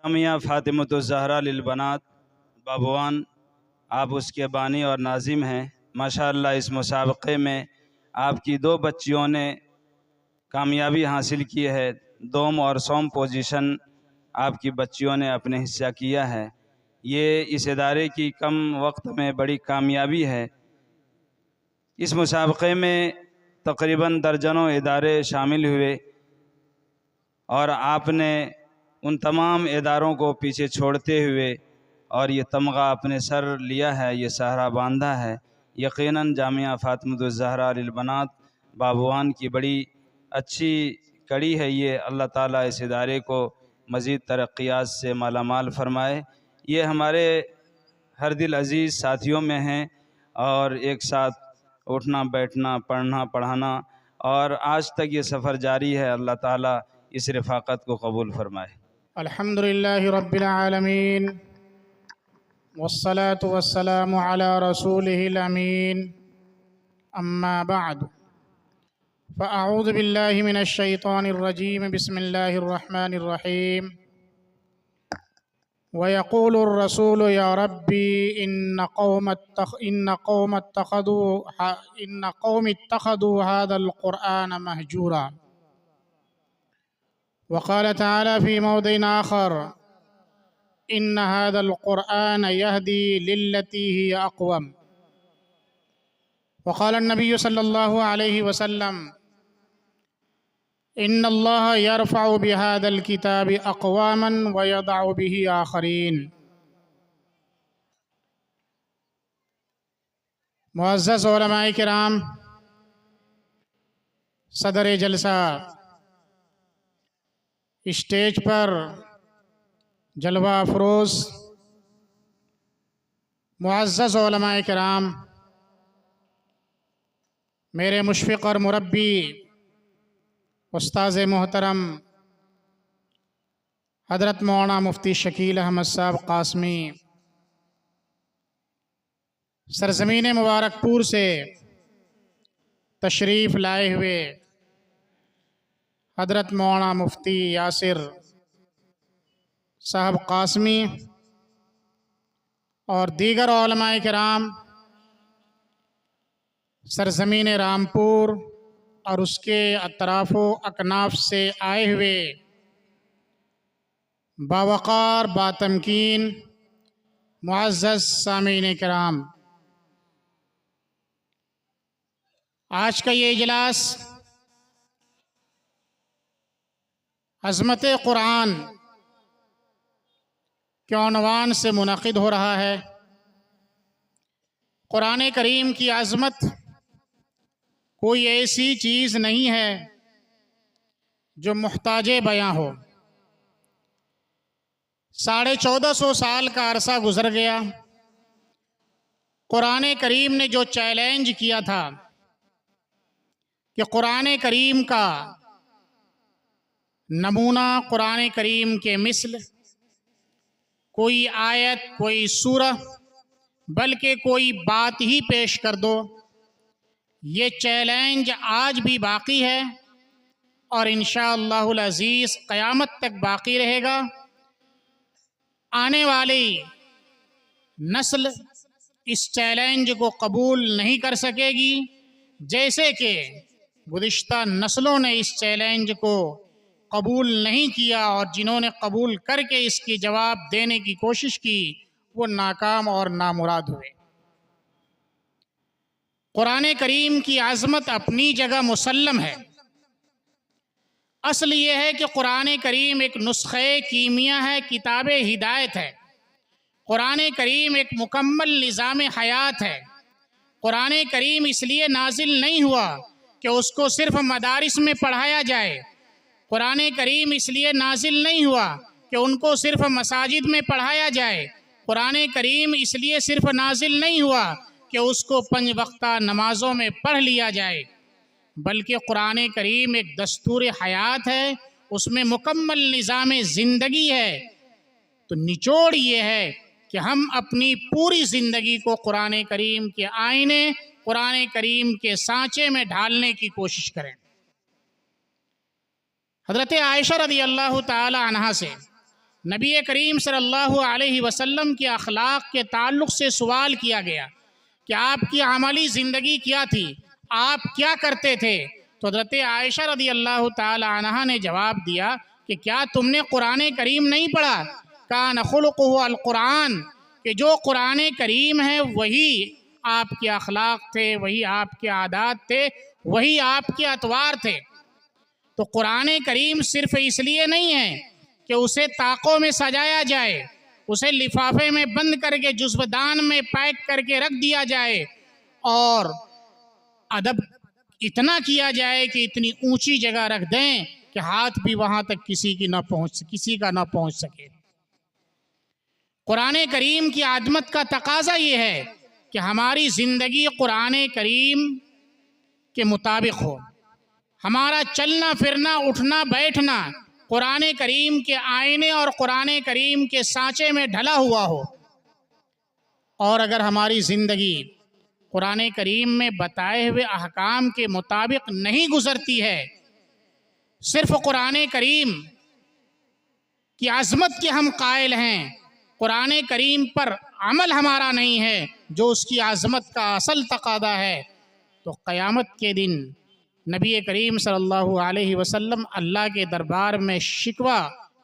میاں فاطمۃ الزہرا للبنات بابوان، آپ اس کے بانی اور ناظم ہیں۔ ماشاءاللہ اس مسابقے میں آپ کی 2 بچیوں نے کامیابی حاصل کی ہے، دوم اور سوم پوزیشن آپ کی بچیوں نے اپنے حصہ کیا ہے۔ یہ اس ادارے کی کم وقت میں بڑی کامیابی ہے۔ اس مسابقے میں تقریباً درجنوں ادارے شامل ہوئے اور آپ نے ان تمام اداروں کو پیچھے چھوڑتے ہوئے اور یہ تمغہ اپنے سر لیا ہے، یہ سہرا باندھا ہے۔ یقیناً جامعہ فاطمۃ الزہرا للبنات بابوان کی بڑی اچھی کڑی ہے یہ۔ اللہ تعالیٰ اس ادارے کو مزید ترقیات سے مالا مال فرمائے۔ یہ ہمارے ہر دل عزیز ساتھیوں میں ہیں اور ایک ساتھ اٹھنا بیٹھنا پڑھنا پڑھانا، اور آج تک یہ سفر جاری ہے۔ اللہ تعالیٰ اس رفاقت کو قبول فرمائے۔ الحمد لله رب العالمين والصلاة والسلام على رسوله الأمين أما بعد فأعوذ بالله من الشيطان الرجيم بسم الله الرحمن الرحيم ويقول الرسول يا ربي إن قوم اتخذوا هذا القرآن مهجورا. وقال تعالى في موضع آخر إن هذا القرآن يهدي للتي هي أقوم. وقال النبي صلى الله عليه وسلم إن الله يرفع بهذا الكتاب أقواما ويضع به آخرين. معزز علماء کرام، صدر جلسہ، اسٹیج پر جلوہ افروز معزز علماء کرام، میرے مشفق اور مربی استاذ محترم حضرت مولانا مفتی شکیل احمد صاحب قاسمی، سرزمین مبارک پور سے تشریف لائے ہوئے حضرت مولانا مفتی یاسر صاحب قاسمی اور دیگر علماء کرام، سرزمین رامپور اور اس کے اطراف و اکناف سے آئے ہوئے باوقار باتمکین معزز سامعین کرام، آج کا یہ اجلاس عظمت قرآن کے عنوان سے منعقد ہو رہا ہے۔ قرآن کریم کی عظمت کوئی ایسی چیز نہیں ہے جو محتاج بیاں ہو۔ 1450 سال کا عرصہ گزر گیا، قرآن کریم نے جو چیلنج کیا تھا کہ قرآن کریم کا نمونہ، قرآن کریم کے مثل کوئی آیت، کوئی سورہ، بلکہ کوئی بات ہی پیش کر دو، یہ چیلنج آج بھی باقی ہے اور انشاءاللہ العزیز قیامت تک باقی رہے گا۔ آنے والی نسل اس چیلنج کو قبول نہیں کر سکے گی، جیسے کہ گزشتہ نسلوں نے اس چیلنج کو قبول نہیں کیا، اور جنہوں نے قبول کر کے اس کی جواب دینے کی کوشش کی وہ ناکام اور نامراد ہوئے۔ قرآن کریم کی عظمت اپنی جگہ مسلم ہے۔ اصل یہ ہے کہ قرآن کریم ایک نسخہ کیمیا ہے، کتاب ہدایت ہے۔ قرآن کریم ایک مکمل نظام حیات ہے۔ قرآن کریم اس لیے نازل نہیں ہوا کہ اس کو صرف مدارس میں پڑھایا جائے، قرآن کریم اس لیے نازل نہیں ہوا کہ ان کو صرف مساجد میں پڑھایا جائے، قرآن کریم اس لیے صرف نازل نہیں ہوا کہ اس کو 5 وقتہ نمازوں میں پڑھ لیا جائے، بلکہ قرآن کریم ایک دستور حیات ہے، اس میں مکمل نظام زندگی ہے۔ تو نچوڑ یہ ہے کہ ہم اپنی پوری زندگی کو قرآن کریم کے آئینے، قرآن کریم کے سانچے میں ڈھالنے کی کوشش کریں۔ حضرت عائشہ رضی اللہ تعالی عنہا سے نبی کریم صلی اللہ علیہ وسلم کے اخلاق کے تعلق سے سوال کیا گیا کہ آپ کی عملی زندگی کیا تھی، آپ کیا کرتے تھے؟ تو حضرت عائشہ رضی اللہ تعالی عنہا نے جواب دیا کہ کیا تم نے قرآن کریم نہیں پڑھا؟ کان خلقہ القرآن، کہ جو قرآن کریم ہے وہی آپ کے اخلاق تھے، وہی آپ کے عادات تھے، وہی آپ کے اطوار تھے۔ تو قرآن کریم صرف اس لیے نہیں ہے کہ اسے طاقوں میں سجایا جائے، اسے لفافے میں بند کر کے جزو دان میں پیک کر کے رکھ دیا جائے اور ادب اتنا کیا جائے کہ اتنی اونچی جگہ رکھ دیں کہ ہاتھ بھی وہاں تک کسی کا نہ پہنچ سکے۔ قرآن کریم کی عظمت کا تقاضا یہ ہے کہ ہماری زندگی قرآن کریم کے مطابق ہو، ہمارا چلنا پھرنا اٹھنا بیٹھنا قرآن کریم کے آئینے اور قرآن کریم کے سانچے میں ڈھلا ہوا ہو۔ اور اگر ہماری زندگی قرآن کریم میں بتائے ہوئے احکام کے مطابق نہیں گزرتی ہے، صرف قرآن کریم کی عظمت کے ہم قائل ہیں، قرآن کریم پر عمل ہمارا نہیں ہے جو اس کی عظمت کا اصل تقاضا ہے، تو قیامت کے دن نبی کریم صلی اللہ علیہ وسلم اللہ کے دربار میں شکوہ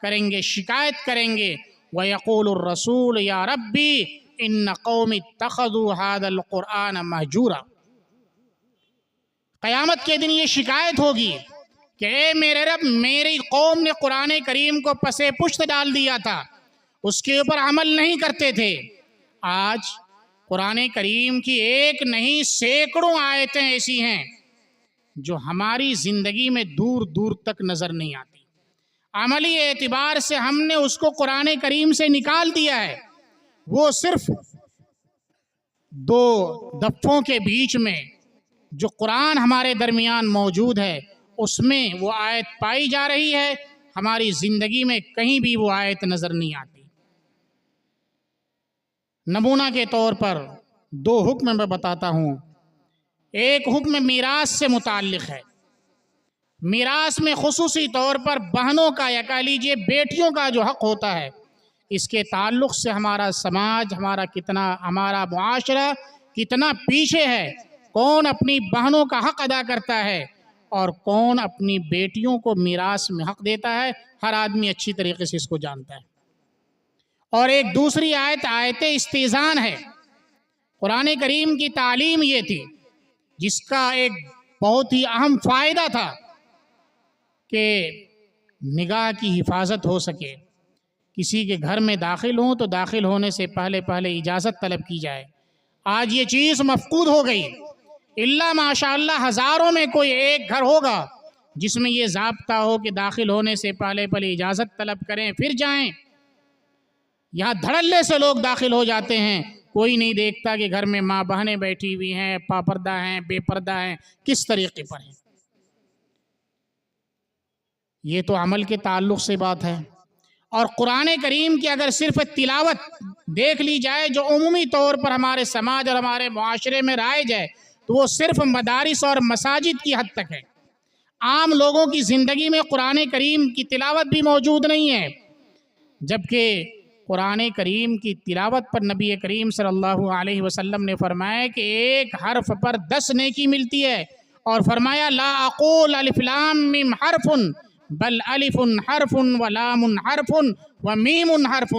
کریں گے، شکایت کریں گے، وَيَقُولُ الرَّسُولُ يَا رَبِّي إِنَّ قَوْمِ اتَّخَذُوا هَذَا الْقُرْآنَ مَهْجُورًا۔ قیامت کے دن یہ شکایت ہوگی کہ اے میرے رب، میری قوم نے قرآن کریم کو پسے پشت ڈال دیا تھا، اس کے اوپر عمل نہیں کرتے تھے۔ آج قرآن کریم کی ایک نہیں سینکڑوں آیتیں ایسی ہیں جو ہماری زندگی میں دور دور تک نظر نہیں آتی، عملی اعتبار سے ہم نے اس کو قرآن کریم سے نکال دیا ہے۔ وہ صرف دو دفوں کے بیچ میں جو قرآن ہمارے درمیان موجود ہے اس میں وہ آیت پائی جا رہی ہے، ہماری زندگی میں کہیں بھی وہ آیت نظر نہیں آتی۔ نمونہ کے طور پر دو حکم میں بتاتا ہوں۔ ایک حکم میراث سے متعلق ہے۔ میراث میں خصوصی طور پر بہنوں کا یا کہہ لیجیے بیٹیوں کا جو حق ہوتا ہے، اس کے تعلق سے ہمارا سماج، ہمارا معاشرہ کتنا پیچھے ہے۔ کون اپنی بہنوں کا حق ادا کرتا ہے اور کون اپنی بیٹیوں کو میراث میں حق دیتا ہے، ہر آدمی اچھی طریقے سے اس کو جانتا ہے۔ اور ایک دوسری آیت استئذان ہے۔ قرآن کریم کی تعلیم یہ تھی، جس کا ایک بہت ہی اہم فائدہ تھا کہ نگاہ کی حفاظت ہو سکے، کسی کے گھر میں داخل ہوں تو داخل ہونے سے پہلے اجازت طلب کی جائے۔ آج یہ چیز مفقود ہو گئی، الا ماشاء اللہ ہزاروں میں کوئی ایک گھر ہوگا جس میں یہ ضابطہ ہو کہ داخل ہونے سے پہلے اجازت طلب کریں پھر جائیں۔ یہاں دھڑلے سے لوگ داخل ہو جاتے ہیں، کوئی نہیں دیکھتا کہ گھر میں ماں بہنیں بیٹھی ہوئی ہیں، پاپردہ ہیں، بے پردہ ہیں، کس طریقے پر ہیں۔ یہ تو عمل کے تعلق سے بات ہے۔ اور قرآن کریم کی اگر صرف تلاوت دیکھ لی جائے جو عمومی طور پر ہمارے سماج اور ہمارے معاشرے میں رائج ہے، تو وہ صرف مدارس اور مساجد کی حد تک ہے۔ عام لوگوں کی زندگی میں قرآن کریم کی تلاوت بھی موجود نہیں ہے، جبکہ قرآن کریم کی تلاوت پر نبی کریم صلی اللہ علیہ وسلم نے فرمایا کہ ایک حرف پر 10 نیکی ملتی ہے، اور فرمایا لا اقول الف لام میم حرف بل الف حرف و لام حرف و میم حرف،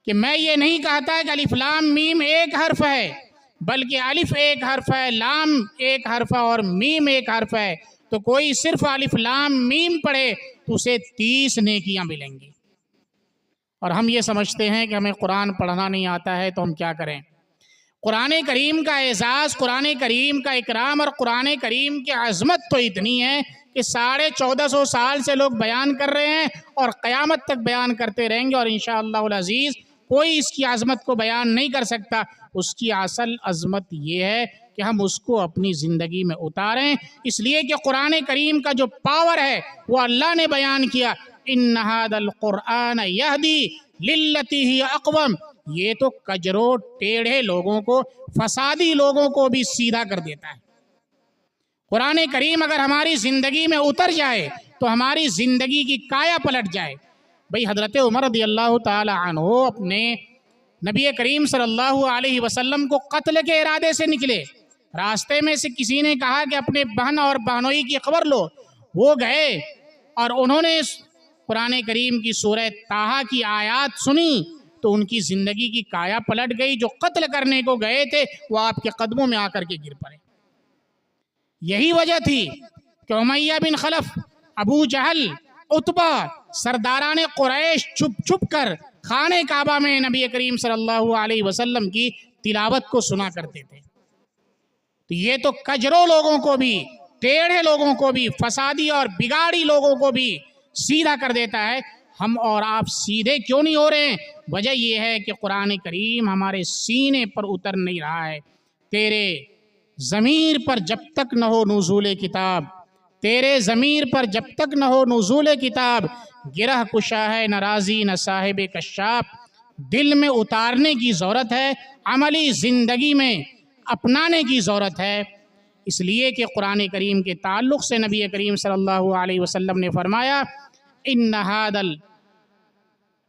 کہ میں یہ نہیں کہتا کہ الف لام میم ایک حرف ہے، بلکہ الف ایک حرف ہے، لام ایک حرف ہے اور میم ایک حرف ہے۔ تو کوئی صرف الف لام میم پڑھے تو اسے 30 نیکیاں ملیں گی۔ اور ہم یہ سمجھتے ہیں کہ ہمیں قرآن پڑھنا نہیں آتا ہے تو ہم کیا کریں۔ قرآن کریم کا اعزاز، قرآن کریم کا اکرام اور قرآن کریم کی عظمت تو اتنی ہے کہ 1450 سال سے لوگ بیان کر رہے ہیں اور قیامت تک بیان کرتے رہیں گے، اور انشاءاللہ العزیز کوئی اس کی عظمت کو بیان نہیں کر سکتا۔ اس کی اصل عظمت یہ ہے کہ ہم اس کو اپنی زندگی میں اتاریں، اس لیے کہ قرآن کریم کا جو پاور ہے وہ اللہ نے بیان کیا، ان ھذا القرآن یہدی للتی ہی اقوم، یہ تو کجرو ٹیڑھے لوگوں کو، فسادی لوگوں کو بھی سیدھا کر دیتا ہے۔ قرآن کریم اگر ہماری زندگی میں اتر جائے تو ہماری زندگی کی کایا پلٹ جائے۔ بھئی حضرت عمر رضی اللہ تعالی عنہ اپنے نبی کریم صلی اللہ علیہ وسلم کو قتل کے ارادے سے نکلے، راستے میں سے کسی نے کہا کہ اپنے بہن اور بہنوئی کی خبر لو، وہ گئے اور انہوں نے قرآن کریم کی سورہ طٰہٰ کی آیات سنی تو ان کی زندگی کی کایا پلٹ گئی۔ جو قتل کرنے کو گئے تھے وہ آپ کے قدموں میں آ کر کے گر پڑے۔ یہی وجہ تھی کہ امیہ بن خلف، ابو جہل، عتبہ، سرداران قریش چھپ چھپ کر خانہ کعبہ میں نبی کریم صلی اللہ علیہ وسلم کی تلاوت کو سنا کرتے تھے۔ تو یہ تو کجرو لوگوں کو بھی، ٹیڑھے لوگوں کو بھی، فسادی اور بگاڑی لوگوں کو بھی سیدھا کر دیتا ہے۔ ہم اور آپ سیدھے کیوں نہیں ہو رہے ہیں؟ وجہ یہ ہے کہ قرآن کریم ہمارے سینے پر اتر نہیں رہا ہے۔ تیرے ضمیر پر جب تک نہ ہو نزول کتاب، تیرے ضمیر پر جب تک نہ ہو نزول کتاب، گرہ کشا ہے نہ رازی نہ صاحب کشاف۔ دل میں اتارنے کی ضرورت ہے، عملی زندگی میں اپنانے کی ضرورت ہے۔ اس لیے کہ قرآن کریم کے تعلق سے نبی کریم صلی اللہ علیہ وسلم نے فرمایا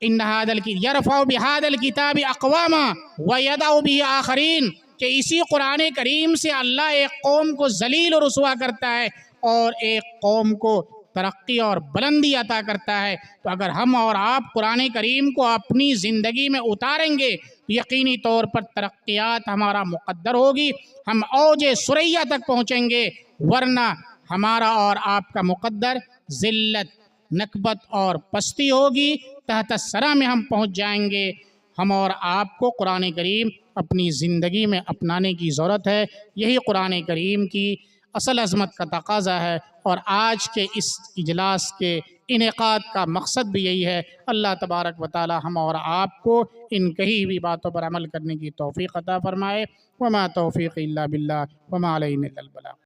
یرفع بہذا الکتاب اقواما ویضع بہ آخرین، کہ اسی قرآن کریم سے اللہ ایک قوم کو ذلیل و رسوا کرتا ہے اور ایک قوم کو ترقی اور بلندی عطا کرتا ہے۔ تو اگر ہم اور آپ قرآن کریم کو اپنی زندگی میں اتاریں گے تو یقینی طور پر ترقیات ہمارا مقدر ہوگی، ہم اوج ثریا تک پہنچیں گے، ورنہ ہمارا اور آپ کا مقدر ذلت، نکبت اور پستی ہوگی، تحت الثری میں ہم پہنچ جائیں گے۔ ہم اور آپ کو قرآن کریم اپنی زندگی میں اپنانے کی ضرورت ہے۔ یہی قرآن کریم کی اصل عظمت کا تقاضا ہے، اور آج کے اس اجلاس کے انعقاد کا مقصد بھی یہی ہے۔ اللہ تبارک و تعالی ہم اور آپ کو ان کہی ہوئی باتوں پر عمل کرنے کی توفیق عطا فرمائے۔ وما توفیق الا باللہ وما علینا الا البلاغ۔